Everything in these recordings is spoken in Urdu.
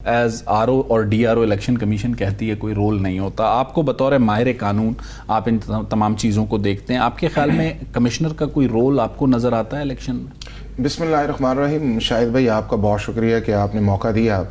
ایز آر او اور D R O election commission کہتی ہے کوئی رول نہیں ہوتا. آپ کو بطور ماہر قانون آپ ان تمام چیزوں کو دیکھتے ہیں, آپ کے خیال میں کمشنر کا کوئی رول آپ کو نظر آتا ہے الیکشن میں؟ بسم اللہ الرحمن الرحیم. شاہد بھائی آپ کا بہت شکریہ کہ آپ نے موقع دیا.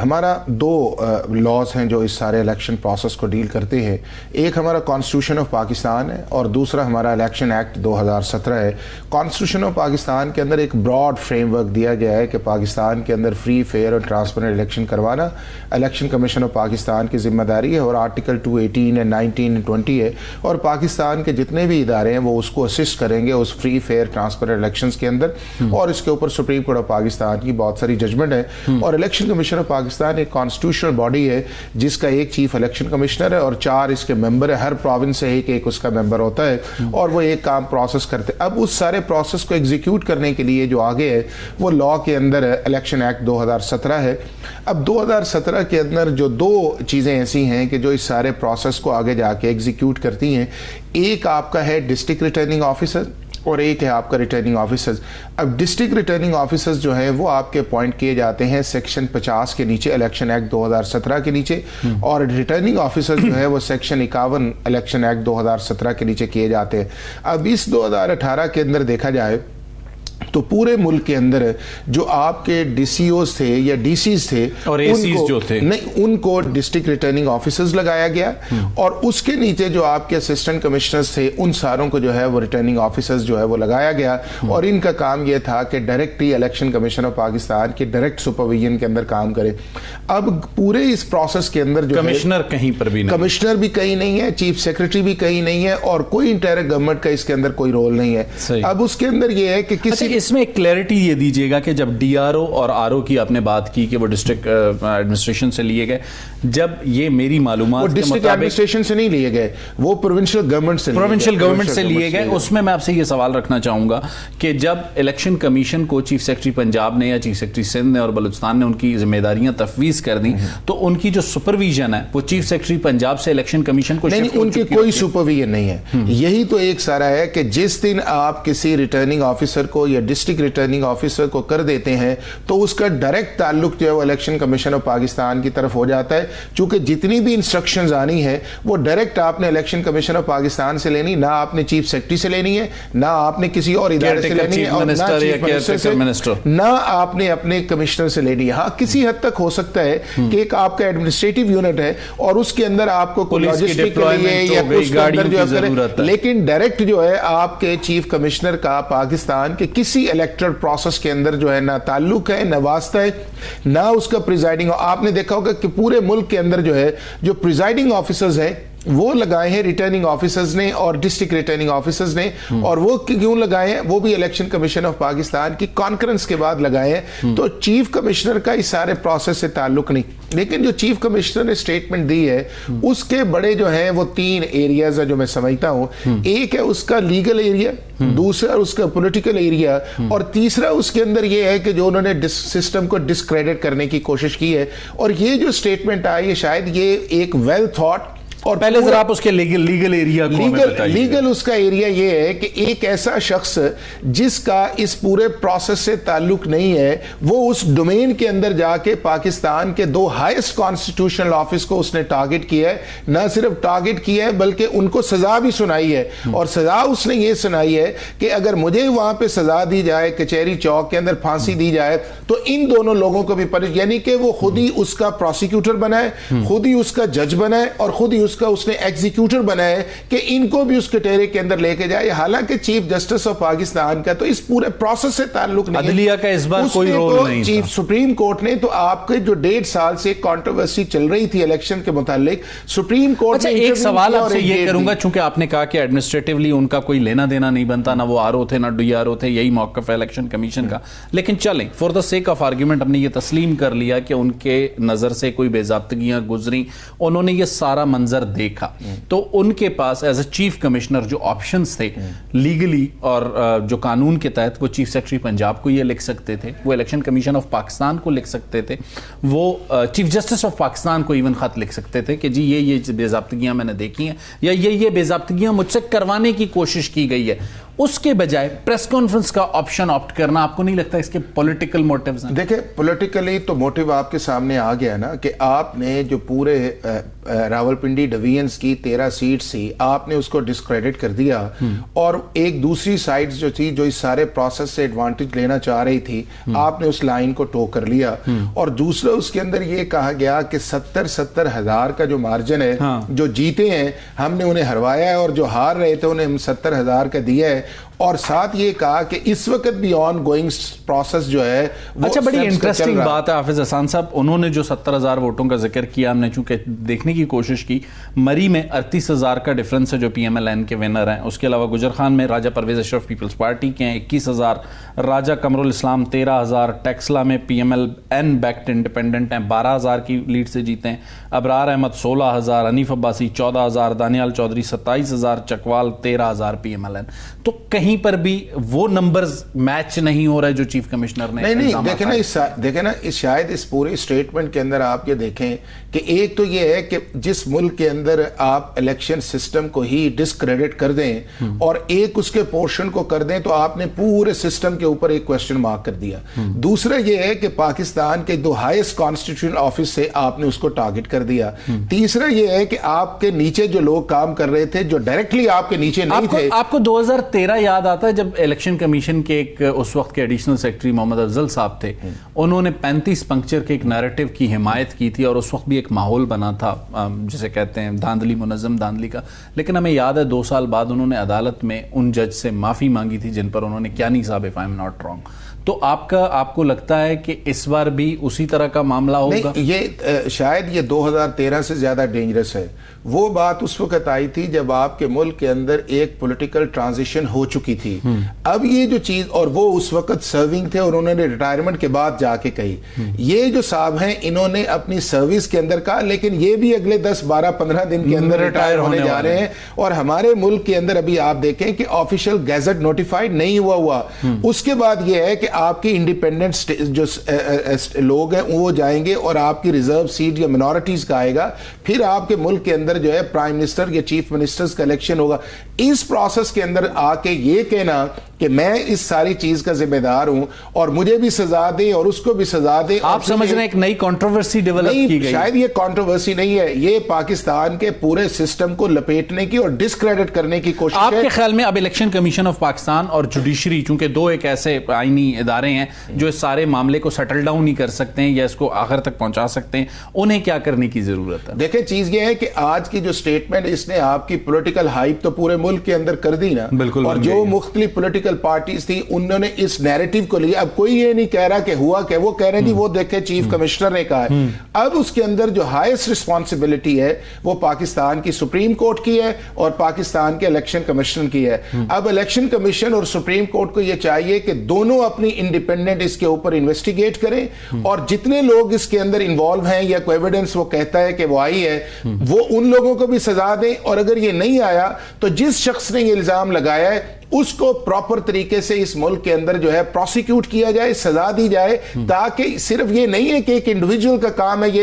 ہمارا دو لاز ہیں جو اس سارے الیکشن پروسیس کو ڈیل کرتے ہیں. ایک ہمارا کانسٹیٹیوشن آف پاکستان ہے اور دوسرا ہمارا الیکشن ایکٹ 2017 ہے. کانسٹیٹیوشن آف پاکستان کے اندر ایک براڈ فریم ورک دیا گیا ہے کہ پاکستان کے اندر فری فیئر اور ٹرانسپیرنٹ الیکشن کروانا الیکشن کمیشن آف پاکستان کی ذمہ داری ہے, اور آرٹیکل 218 ہے, 19 ہے, 20 ہے, اور پاکستان کے جتنے بھی ادارے ہیں وہ اس کو اسسٹ کریں گے اس فری فیئر ٹرانسپیرنٹ الیکشنز کے اندر. اور اس کے اوپر سپریم کورٹ آف پاکستان کی بہت ساری ججمنٹ ہے. اور الیکشن کمیشن آف پاکستان ایک کانسٹیٹیوشنل باڈی ہے جس کا ایک چیف الیکشن کمشنر ہے اور 4 اس کے ممبر ہیں. ہر پروونس سے ایک اس کا ممبر ہوتا ہے اور وہ ایک کام پروسیس کرتے. اب اس سارے پروسیس کو ایگزیکیوٹ کرنے کے لیے جو آگے ہے وہ لا کے اندر الیکشن ایکٹ 2017 ہے. اب 2017 کے اندر جو 2 چیزیں ایسی ہیں کہ جو اس سارے پروسیس کو آگے جا کے ایگزیکیوٹ کرتی ہیں, ایک آپ کا ہے ڈسٹرکٹ ریٹرننگ آفیسر اور ایک ہے آپ کا ریٹرننگ آفیسرز. اب ڈسٹرکٹ ریٹرننگ آفیسرز جو ہیں وہ آپ کے اپوائنٹ کیے جاتے ہیں سیکشن 50 کے نیچے الیکشن ایکٹ 2017 کے نیچے, اور ریٹرننگ آفیسر جو ہے وہ سیکشن 51 الیکشن ایکٹ 2017 کے نیچے کیے جاتے ہیں. اب اس 2018 کے اندر دیکھا جائے تو پورے ملک کے اندر جو آپ کے ڈی سی اوز تھے یا ڈی سیز تھے اور اے سیز جو تھے ان کو ڈسٹرکٹ ریٹرننگ آفیسرز لگایا گیا, اور اس کے نیچے جو آپ کے اسسٹنٹ کمشنرز تھے ان ساروں کو جو ہے وہ ریٹرننگ آفیسرز جو ہے وہ لگایا گیا. اور ان کا کام یہ تھا کہ directly election commission of Pakistan کے ڈائریکٹ سپرویژن کے اندر کام کرے. اب پورے اس پروسیس کے اندر جو کمشنر کہیں پر بھی نہیں, کمشنر بھی کہیں نہیں ہے, چیف سیکرٹری بھی کہیں نہیں ہے, اور کوئی انٹائر گورنمنٹ کا اس کے اندر کوئی رول نہیں ہے. اب اس کے اندر یہ ہے کہ کسی اس میں ایک کلیئرٹی یہ دیجیے گا کہ جب ڈی آر او اور آر او کی آپ نے بات کی کہ وہ ڈسٹرکٹ ایڈمنسٹریشن سے لیے گئے, جب یہ میری معلومات کے مطابق ایڈمنسٹریشن سے نہیں لیے گئے, وہ پروونشل گورنمنٹ سے لیے گئے. اس میں آپ سے یہ سوال رکھنا چاہوں گا کہ جب الیکشن کمیشن کو چیف سیکرٹری پنجاب نے یا چیف سیکرٹری سندھ نے اور بلوچستان نے ان کی ذمہ داریاں تفویض کر دیں, تو ان کی جو سپرویژن ہے وہ چیف سیکرٹری پنجاب سے الیکشن کمیشن کو نہیں, ان کی کوئی سپرویژن نہیں ہے. یہی تو ایک سارا ہے کہ جس دن آپ کسی ریٹرننگ آفیسر کو یا ڈسٹرکٹ ریٹرننگ آفیسر کو کر دیتے ہیں تو اس کا ڈائریکٹ تعلق جو ہے وہ الیکشن کمیشن آف پاکستان کی طرف ہو جاتا ہے, چونکہ جتنی بھی انسٹرکشنز آنی ہے وہ ڈائریکٹ آپ نے الیکشن کمیشن آف پاکستان سے لینی, نہ آپ نے چیف سیکرٹری سے لینی ہے, نہ آپ نے کسی اور ادارے سے لینی ہے, اور نہ چیف منسٹر سے, نہ آپ نے اپنے کمشنر سے لینی ہے. ہاں کسی حد تک ہو سکتا ہے کہ ایک آپ کا ایڈمنسٹریٹو یونٹ ہے اور اس کے اندر آپ کو لاجسٹک کے لیے یا اس کے اندر جو ہے, لیکن ڈائریکٹ جو ہے آپ کے چیف کمشنر کا پاکستان کے کسی الیکٹرل پروسیس کے اندر جو ہے نہ تعلق ہے, نہ واسطہ ہے, نہ اس کا پریزائڈنگ. آپ نے دیکھا ہوگا کہ پورے ملک کے اندر جو ہے جو پریزائڈنگ آفیسرز ہیں وہ لگائے ہیں ریٹرننگ آفیسرز نے اور ڈسٹرکٹ ریٹرننگ آفیسرز نے, اور وہ کیوں لگائے ہیں, وہ بھی الیکشن کمیشن آف پاکستان کی کانفرنس کے بعد لگائے ہیں. تو چیف کمشنر کا اس سارے پروسیس سے تعلق نہیں, لیکن جو چیف کمشنر نے سٹیٹمنٹ دی ہے اس کے بڑے جو ہیں وہ 3 ایریاز ہیں جو میں سمجھتا ہوں. ایک ہے اس کا لیگل ایریا, دوسرا اس کا پولیٹیکل ایریا, اور تیسرا اس کے اندر یہ ہے کہ جو انہوں نے سسٹم کو ڈسکریڈٹ کرنے کی کوشش کی ہے. اور یہ جو سٹیٹمنٹ آئی ہے شاید یہ ایک ویل تھاٹ. اور پہلے ذرا آپ اس کے لیگل ایریا کو ہمیں بتائیے. لیگل اس کا ایریا یہ ہے کہ ایک ایسا شخص جس کا اس پورے پروسیس سے تعلق نہیں ہے وہ اس ڈومین کے اندر جا کے پاکستان کے 2 ہائیسٹ کانسٹیٹیوشنل آفس کو اس نے ٹارگٹ کیا ہے. نہ صرف ٹارگٹ کیا ہے بلکہ ان کو سزا بھی سنائی ہے, اور سزا اس نے یہ سنائی ہے کہ اگر مجھے وہاں پہ سزا دی جائے, کچہری چوک کے اندر پھانسی دی جائے, تو ان دونوں لوگوں کو بھی یعنی کہ وہ خود ہی اس کا پروسیکیوٹر بنائے, خود ہی اس کا جج بنائے, اور خود ہی اس نے ایگزیکیوٹر بنائے کہ ان کو بھی اس کٹہرے کے اندر لے کے جائے. حالانکہ چیف جسٹس آف پاکستان کا تو اس پورے پروسیس سے تعلق نہیں ہے, عدلیہ کا اس بار کوئی رول نہیں. چیف سپریم کورٹ نے تو آپ کے جو 1.5 سال سے کنٹروورسی چل رہی تھی الیکشن کے متعلق, سپریم کورٹ نے ایک سوال آپ سے یہ کروں گا, چونکہ آپ نے کہا کہ ایڈمنسٹریٹولی ان کا کوئی لینا دینا نہیں بنتا, نہ وہ آر او تھے نہ ڈی آر او تھے, یہی موقف ہے الیکشن کمیشن کا. لیکن چلیں for the sake of argument ہم نے یہ تسلیم کر لیا کہ ان کے نظر سے کوئی بے ضابطگیاں گزری, انہوں نے یہ سارا منظر دیکھا, تو ان کے پاس ایز اے چیف کمشنر جو آپشنز تھے لیگلی اور جو قانون کے تحت, وہ چیف سیکرٹری پنجاب کو یہ لکھ سکتے تھے, وہ الیکشن کمیشن آف پاکستان کو لکھ سکتے تھے, وہ چیف جسٹس آف پاکستان کو ایون خط لکھ سکتے تھے کہ جی یہ بے ضابطگیاں میں نے دیکھی ہیں, یا یہ بے ضابطگیاں مجھ سے کروانے کی کوشش کی گئی ہے. اس کے بجائے پریس کانفرنس کا آپشن آپٹ کرنا، آپ کو نہیں لگتا اس کے پولیٹیکل موٹیوز ہیں؟ دیکھیں پولیٹیکلی تو موٹیو آپ کے سامنے آ گیا نا کہ آپ نے جو پورے راولپنڈی ڈویژنز کی 13 سیٹس تھی آپ نے اس کو ڈسکریڈٹ کر دیا، اور ایک دوسری سائڈز جو تھی جو اس سارے پروسیس سے ایڈوانٹیج لینا چاہ رہی تھی آپ نے اس لائن کو ٹو کر لیا، اور دوسرا اس کے اندر یہ کہا گیا کہ 70 ہزار کا جو مارجن ہے جو جیتے ہیں ہم نے انہیں ہروایا ہے، اور جو ہار رہے تھے انہیں ہم 70 ہزار کا دیا ہے، اور ساتھ یہ کہا کہ اس وقت بھی آن گوئنگ پروسیس جو ہے وہ اچھا بڑی انٹرسٹنگ بات ہے حافظ احسان صاحب، انہوں نے جو 70,000 ووٹوں کا ذکر کیا، ہم نے چونکہ دیکھنے کی کوشش کی، مری میں 38,000 کا ڈیفرنس ہے جو پی ایم ایل این کے ونر ہیں، اس کے علاوہ گجر خان میں راجہ پرویز اشرف پیپلز پارٹی کے ہیں 21,000، راجہ قمر الاسلام 13,000، ٹیکسلا میں P M L N backed independent ہیں 12,000 کی لیڈ سے جیتے ہیں، Abrar Ahmed 16,000، Hanif Abbasi 14,000، Daniyal Chaudhry 27,000، Chakwal 13,000 P M L N. تو کہیں پر بھی وہ نمبرز میچ نہیں ہو رہے جو چیف کمشنر نے نہیں دیکھیں نا شاید اس پوری اسٹیٹمنٹ کے اندر آپ یہ دیکھیں کہ ایک تو یہ ہے کہ جس ملک کے اندر آپ الیکشن سسٹم کو ہی ڈسکریڈٹ کر دیں اور ایک اس کے پورشن کو کر دیں تو آپ نے پورے سسٹم کے اوپر ایک کوسچن مارک کر دیا۔ دوسرا یہ ہے کہ پاکستان کے 2 ہائیسٹ کانسٹیٹیوشنل آفس سے آپ نے اس کو ٹارگٹ کر دیا۔ تیسرا یہ ہے کہ آپ کے نیچے جو لوگ کام کر رہے تھے جو ڈائریکٹلی آپ کے نیچے نہیں تھے۔ آپ کو 2013 یاد آتا ہے جب الیکشن کمیشن کے ایک اس وقت کے ایڈیشنل سیکرٹری محمد افضل صاحب تھے، انہوں نے 35 پنکچر کے ایک نیریٹو کی حمایت کی تھی، اور اس وقت بھی ایک ماحول بنا تھا جسے کہتے ہیں دھاندلی، منظم دھاندلی کا، لیکن ہمیں یاد ہے 2 سال بعد انہوں نے عدالت میں ان جج سے معافی مانگی تھی جن پر انہوں نے کیا نہیں صاحب if I am not wrong. تو آپ کو لگتا ہے کہ اس بار بھی اسی طرح کا معاملہ ہوگا؟ یہ شاید یہ 2013 سے زیادہ ڈینجرس ہے۔ وہ بات اس وقت آئی تھی جب آپ کے ملک کے اندر ایک پولیٹیکل ٹرانزیشن ہو چکی تھی۔ اب یہ جو چیز، اور وہ اس وقت سرونگ تھے اور انہوں نے ریٹائرمنٹ کے بعد جا کے کہی، یہ جو صاحب ہیں انہوں نے اپنی سروس کے اندر کہا، لیکن یہ بھی اگلے 10 12 15 دن کے اندر ریٹائر ہونے جا رہے ہیں، اور ہمارے ملک کے اندر ابھی آپ دیکھیں کہ آفیشیل گیزٹ نوٹیفائڈ نہیں ہوا۔ اس کے بعد یہ ہے کہ آپ کی انڈیپینڈنٹ جو لوگ ہیں وہ جائیں گے اور آپ کی ریزرو سیٹ یا منورٹیز کا آئے گا، پھر آپ کے ملک کے اندر جو ہے پرائم منسٹر یا چیف منسٹرز کا الیکشن ہوگا۔ اس پروسیس کے اندر آ کے یہ کہنا کہ میں اس ساری چیز کا ذمہ دار ہوں اور مجھے بھی سزا دیں اور اس کو بھی سزا دیں، آپ سمجھ رہے ہیں ایک نئی کنٹروورسی ڈیولپ کی گئی؟ شاید یہ کنٹروورسی نہیں ہے، یہ پاکستان کے پورے سسٹم کو لپیٹنے کی اور ڈسکریڈٹ کرنے کی کوشش ہے۔ آپ کے خیال میں اب الیکشن کمیشن آف پاکستان اور جوڈیشری، چونکہ 2 ایک ایسے آئینی ادارے ہیں جو اس سارے معاملے کو سیٹل ڈاؤن نہیں کر سکتے ہیں یا اس کو آخر تک پہنچا سکتے ہیں، انہیں کیا کرنے کی ضرورت ہے؟ دیکھیں چیز یہ ہے کہ آج کی جو سٹیٹمنٹ اس نے آپ کی پولیٹیکل ہائپ تو پورے ملک کے اندر کر دی نا، بالکل، اور جو مختلف پولیٹیکل پارٹیز تھی انہوں نے اس نیریٹو کو لیا۔ اب کوئی یہ نہیں کہہ رہا کہ ہوا کہ وہ کہہ رہے ہیں وہ دیکھیں چیف کمشنر نے کہا ہے۔ اب اس کے اندر جو ہائیسٹ رسپانسبلٹی ہے وہ پاکستان کی سپریم کورٹ کی ہے اور پاکستان کے الیکشن کمیشن کی ہے۔ اب الیکشن کمیشن اور سپریم کورٹ کو یہ چاہیے کہ دونوں اپنی انڈیپینڈنٹ اس کے اوپر انویسٹیگیٹ کریں، اور جتنے لوگ اس کے اندر انوالو ہیں یا کوئی ایویڈنس وہ کہتا ہے کہ وہ آئی ہے وہ ان لوگوں کو بھی سزا دیں، اور اگر یہ نہیں آیا تو جس شخص نے یہ الزام لگایا ہے اس کو پراپر طریقے سے اس ملک کے اندر جو ہے پروسیکیوٹ کیا جائے، سزا دی جائے، تاکہ صرف یہ نہیں ہے کہ ایک انڈیویجول کا کام ہے یہ